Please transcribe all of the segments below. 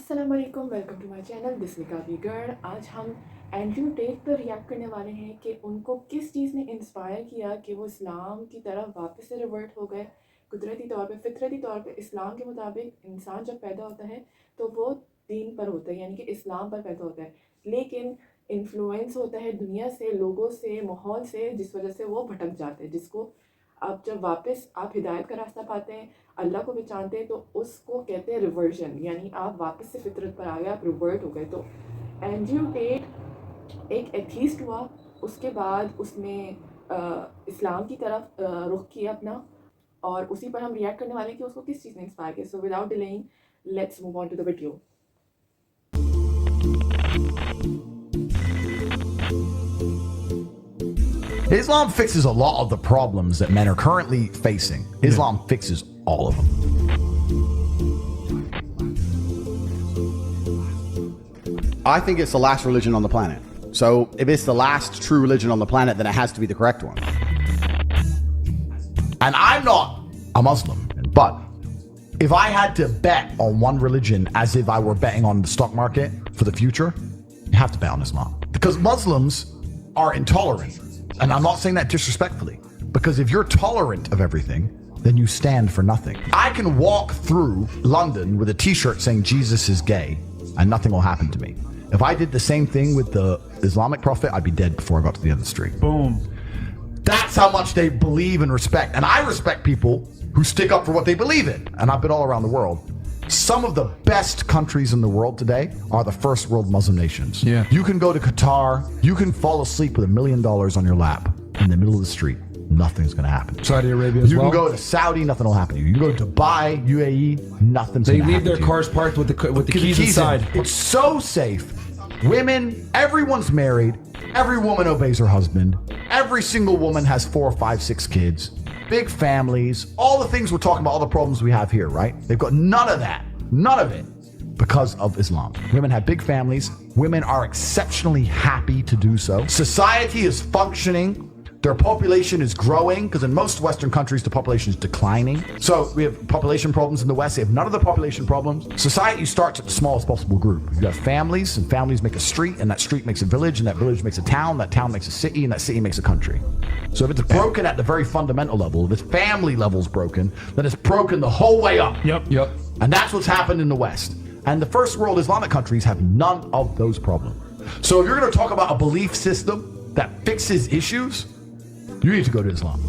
अस्सलाम वालेकुम, welcome to my channel this निकाबी गर्ल। आज हम एंड्रयू टेट पर रिएक्ट करने वाले हैं कि उनको किस चीज़ ने इंस्पायर किया कि वो इस्लाम की तरफ वापस से रिवर्ट हो गए। कुदरती तौर पे, फितरती तौर पे इस्लाम के मुताबिक इंसान जब पैदा होता है तो वो दीन पर होता है, यानी कि इस्लाम पर पैदा होता है, लेकिन इन्फ्लुएंस होता है दुनिया से, लोगों से, माहौल से, जिस वजह से वो भटक जाते हैं। जिसको आप जब वापस आप हिदायत का रास्ता पाते हैं, अल्लाह को पहचानते हैं, तो उसको कहते हैं रिवर्जन, यानी आप वापस से फितरत पर आ गए, आप रिवर्ट हो गए। तो एंड्रयू टेट एक एथीस्ट हुआ, उसके बाद उसने इस्लाम की तरफ रुख किया अपना, और उसी पर हम रिएक्ट करने वाले हैं कि उसको किस चीज़ ने इंस्पायर किया। So without delaying let's move on to the video. Islam fixes a lot of the problems that men are currently facing. Islam fixes all of them. I think it's the last religion on the planet. So if it's the last true religion on the planet, then it has to be the correct one. And I'm not a Muslim, but if I had to bet on one religion as if I were betting on the stock market for the future, you have to bet on Islam. Because Muslims are intolerant. And I'm not saying that disrespectfully, because if you're tolerant of everything, then you stand for nothing. I can walk through London with a t-shirt saying Jesus is gay, and nothing will happen to me. If I did the same thing with the Islamic prophet, I'd be dead before I got to the end of the street. Boom. That's how much they believe and respect. And I respect people who stick up for what they believe in. And I've been all around the world. Some of the best countries in the world today are the first world Muslim nations. Yeah. You can go to Qatar, you can fall asleep with $1 million on your lap in the middle of the street. Nothing's going to happen. Saudi Arabia as you well. You can go to Saudi, nothing will happen to you. You can go to Dubai, UAE, nothing's They going to happen. leave their cars parked with the keys inside. It's so safe. Women, everyone's married. Every woman obeys her husband. Every single woman has 4, 5, 6 kids. Big families. All the things we're talking about, all the problems we have here, right? They've got none of that. None of it. Because of Islam. Women have big families. Women are exceptionally happy to do so. Society is functioning. Their population is growing, because in most Western countries, the population is declining. So we have population problems in the West. They have none of the population problems. Society starts at the smallest possible group. You have families, and families make a street, and that street makes a village, and that village makes a town, that town makes a city, and that city makes a country. So if it's broken at the very fundamental level, if its family level is broken, then it's broken the whole way up. Yep. And that's what's happened in the West. And the first world Islamic countries have none of those problems. So if you're going to talk about a belief system that fixes issues, you need to go to Islam.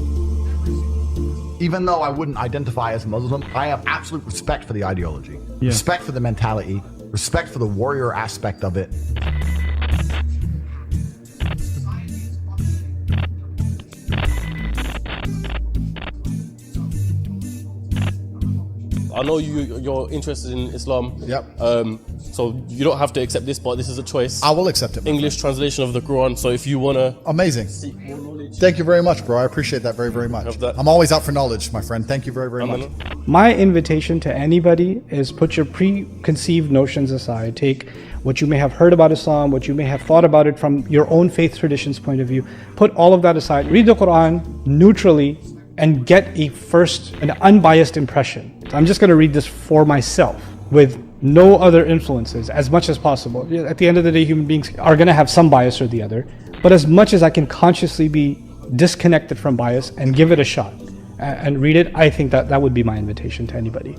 Even though I wouldn't identify as a Muslim, I have absolute respect for the ideology, respect for the mentality, respect for the warrior aspect of it. I know you're interested in Islam. Yep. So you don't have to accept this, but this is a choice. I will accept it. English translation of the Quran. So if you want to Amazing. seek more knowledge. Thank you very much, bro. I appreciate that very, very much. Have that. I'm always out for knowledge, my friend. Thank you very, very much. My invitation to anybody is put your preconceived notions aside. Take what you may have heard about Islam, what you may have thought about it from your own faith tradition's point of view. Put all of that aside. Read the Quran neutrally and get an unbiased impression. So I'm just going to read this for myself with no other influences as much as possible. At the end of the day, human beings are going to have some bias or the other, but as much as I can consciously be disconnected from bias and give it a shot and read it, I think that would be my invitation to anybody.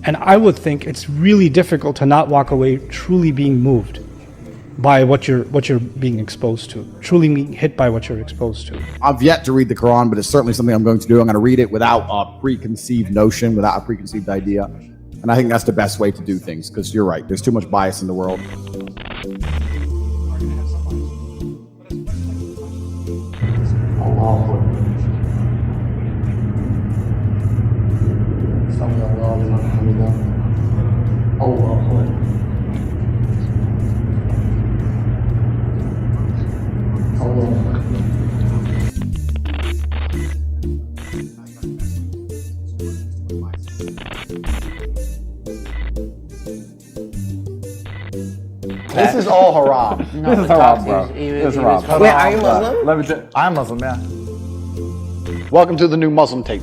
And I would think it's really difficult to not walk away truly being moved by what you're being exposed to, truly being hit by what you're exposed to. I've yet to read the Quran, but it's certainly something I'm going to do. I'm going to read it without a preconceived notion, without a preconceived idea. And I think that's the best way to do things, because you're right. There's too much bias in the world. This is all haram. No, This is haram, bro. This is haram. Wait, are you Muslim? Let me tell you, I'm Muslim, yeah. Welcome to the new Muslim tape.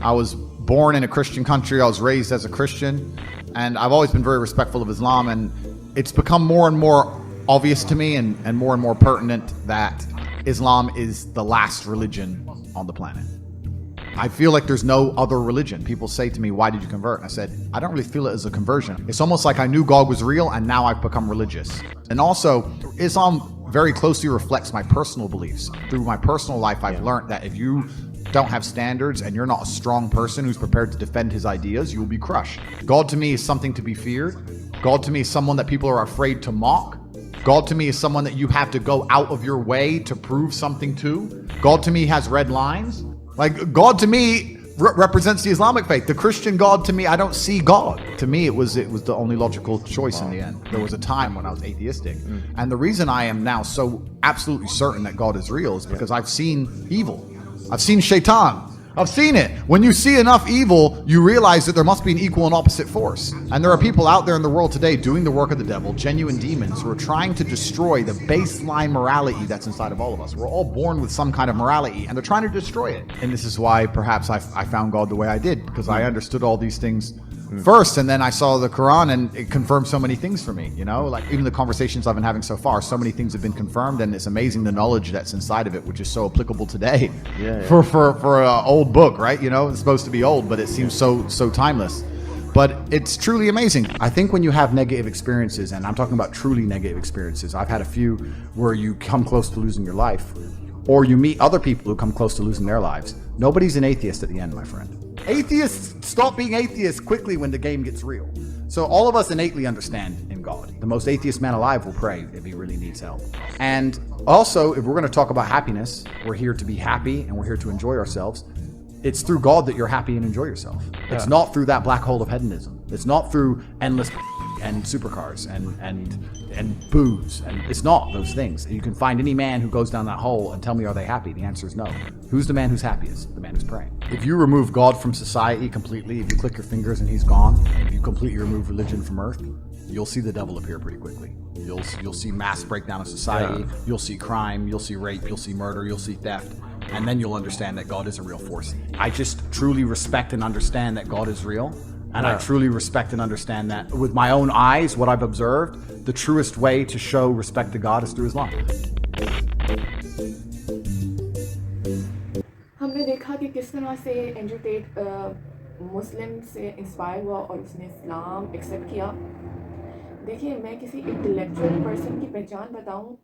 I was born in a Christian country. I was raised as a Christian. And I've always been very respectful of Islam. And it's become more and more obvious to me and more pertinent that Islam is the last religion on the planet. I feel like there's no other religion. People say to me, why did you convert? And I said, I don't really feel it as a conversion. It's almost like I knew God was real and now I've become religious. And also, Islam very closely reflects my personal beliefs. Through my personal life, I've learned that if you don't have standards and you're not a strong person who's prepared to defend his ideas, you will be crushed. God to me is something to be feared. God to me is someone that people are afraid to mock. God to me is someone that you have to go out of your way to prove something to. God to me has red lines. Like, God to me represents the Islamic faith. The Christian God to me, I don't see God. To me, it was the only logical choice in the end. There was a time when I was atheistic. And the reason I am now so absolutely certain that God is real is because I've seen evil. I've seen shaitan. I've seen it. When you see enough evil, you realize that there must be an equal and opposite force. And there are people out there in the world today doing the work of the devil, genuine demons, who are trying to destroy the baseline morality that's inside of all of us. We're all born with some kind of morality, and they're trying to destroy it. And this is why perhaps I found God the way I did, because I understood all these things first, and then I saw the Quran, and it confirmed so many things for me, you know? Like, even the conversations I've been having so far, so many things have been confirmed, and it's amazing the knowledge that's inside of it, which is so applicable today. For an old book, right? You know, it's supposed to be old, but it seems so timeless. But it's truly amazing. I think when you have negative experiences, and I'm talking about truly negative experiences, I've had a few where you come close to losing your life, or you meet other people who come close to losing their lives. Nobody's an atheist at the end, my friend. Atheists stop being atheists quickly when the game gets real. So all of us innately understand in God. The most atheist man alive will pray if he really needs help. And also, if we're going to talk about happiness, we're here to be happy and we're here to enjoy ourselves. It's through God that you're happy and enjoy yourself. It's not through that black hole of hedonism. It's not through endless and supercars and booze. And it's not those things. You can find any man who goes down that hole and tell me, are they happy? The answer is no. Who's the man who's happiest? The man who's praying. If you remove God from society completely, if you click your fingers and he's gone, if you completely remove religion from earth, you'll see the devil appear pretty quickly. You'll see mass breakdown of society. You'll see crime. You'll see rape. You'll see murder. You'll see theft. And then you'll understand that God is a real force. I just truly respect and understand that God is real. And I truly respect and understand that with my own eyes, what I've observed, the truest way to show respect to God is through Islam. हमने देखा कि किस तरह से Andrew Tate मुस्लिम से inspire हुआ और उसने इस्लाम एक्सेप्ट किया. देखिए, मैं किसी इंटेलेक्चुअल पर्सन की पहचान बताऊं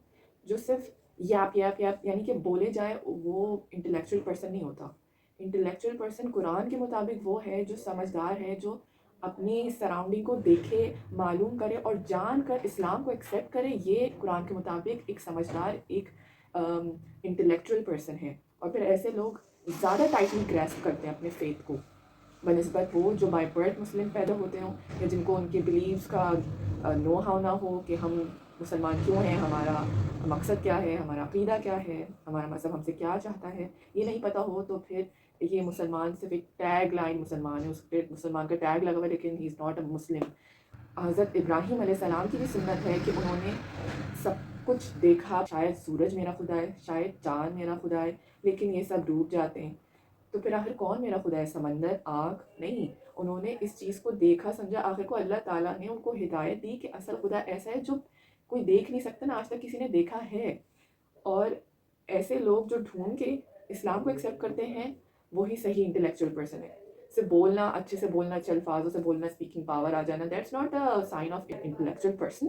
जो सिर्फ याप यानी कि बोले जाए, वो इंटेलेक्चुअल पर्सन नहीं होता. इंटेलेक्चुअल पर्सन कुरान के मुताबिक वो है जो समझदार है, जो अपनी सराउंडिंग को देखे, मालूम करे और जान कर इस्लाम को एक्सेप्ट करे. ये कुरान के मुताबिक एक समझदार, एक इंटेलेक्चुअल पर्सन है. और फिर ऐसे लोग ज़्यादा टाइटली ग्रैस्प करते हैं अपने फेथ को बनिस्बत वो जो बाय बर्थ मुस्लिम पैदा होते हों, या जिनको उनके बिलीव्स का नो हाउ ना हो कि हम मुसलमान क्यों हैं, हमारा मकसद क्या है, हमारा अक़ीदा क्या है, हमारा मज़हब हमसे क्या चाहता है, ये नहीं पता हो. तो फिर ये मुसलमान सिर्फ एक टैग लाइन मुसलमान है, उस पर मुसलमान का टैग लगा हुआ है, लेकिन ही इज़ नॉट अ मुस्लिम. हज़रत इब्राहीम अलैहिस्सलाम की भी सुन्नत है कि उन्होंने सब कुछ देखा. शायद सूरज मेरा खुदा है, शायद चाँद मेरा खुदा है, लेकिन ये सब डूब जाते हैं. तो फिर आखिर कौन मेरा खुदा है? समंदर, आग? नहीं. उन्होंने इस चीज़ को देखा, समझा. आखिर को अल्लाह ताला ने उनको हिदायत दी कि असल खुदा ऐसा है जो कोई देख नहीं सकता ना, आज तक किसी ने देखा है. और ऐसे लोग जो ढूंढ के इस्लाम को एक्सेप्ट करते हैं, वही सही इंटेलेक्चुअल पर्सन है. सिर्फ बोलना, अच्छे से बोलना, अल्फाजों से बोलना, स्पीकिंग पावर आ जाना, that's not a sign of intellectual person.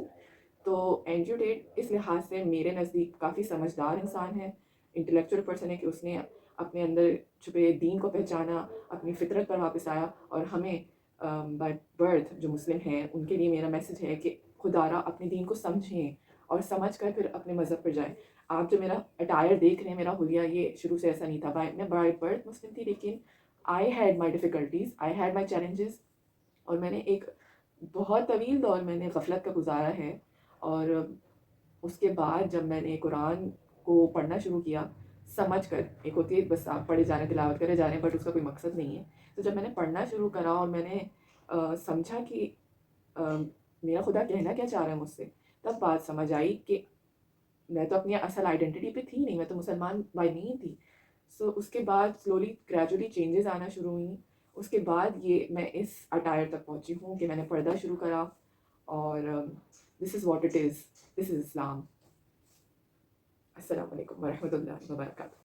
तो एंड्रू टेट इस लिहाज से मेरे नज़दीक काफ़ी समझदार इंसान है, इंटेलेक्चुअल पर्सन है कि उसने अपने अंदर छुपे दीन को पहचाना, अपनी फितरत पर वापस आया. और हमें बाय बर्थ जो मुस्लिम हैं उनके लिए मेरा मैसेज है कि खुदारा अपने दीन को समझें और समझ कर फिर अपने मज़हब पर जाएं. आप जो मेरा अटायर देख रहे हैं, मेरा हुलिया, ये शुरू से ऐसा नहीं था. मैं बाय बर्थ मुस्लिम थी, लेकिन I had my difficulties, I had my challenges. और मैंने एक बहुत तवील दौर मैंने गफलत का गुजारा है. और उसके बाद जब मैंने कुरान को पढ़ना शुरू किया, समझ कर, एक होती है बस आप पढ़े जा रहे हैं, तिलावत करे जा रहे हैं, बट उसका कोई मकसद नहीं है. तो जब मैंने पढ़ना शुरू करा और मैंने समझा कि मेरा खुदा कहना क्या चाह रहा है मुझसे, तब बात समझ आई कि मैं तो अपनी असल आइडेंटिटी पे थी नहीं, मैं तो मुसलमान बाय नहीं थी. سو اس کے بعد سلولی گریجولی چینجز آنا شروع ہوئیں. اس کے بعد یہ میں اس اٹائر تک پہنچی ہوں کہ میں نے پردہ شروع کرا, اور دس از واٹ اٹ از, دس از اسلام. السلام علیکم ورحمۃ اللہ وبرکاتہ.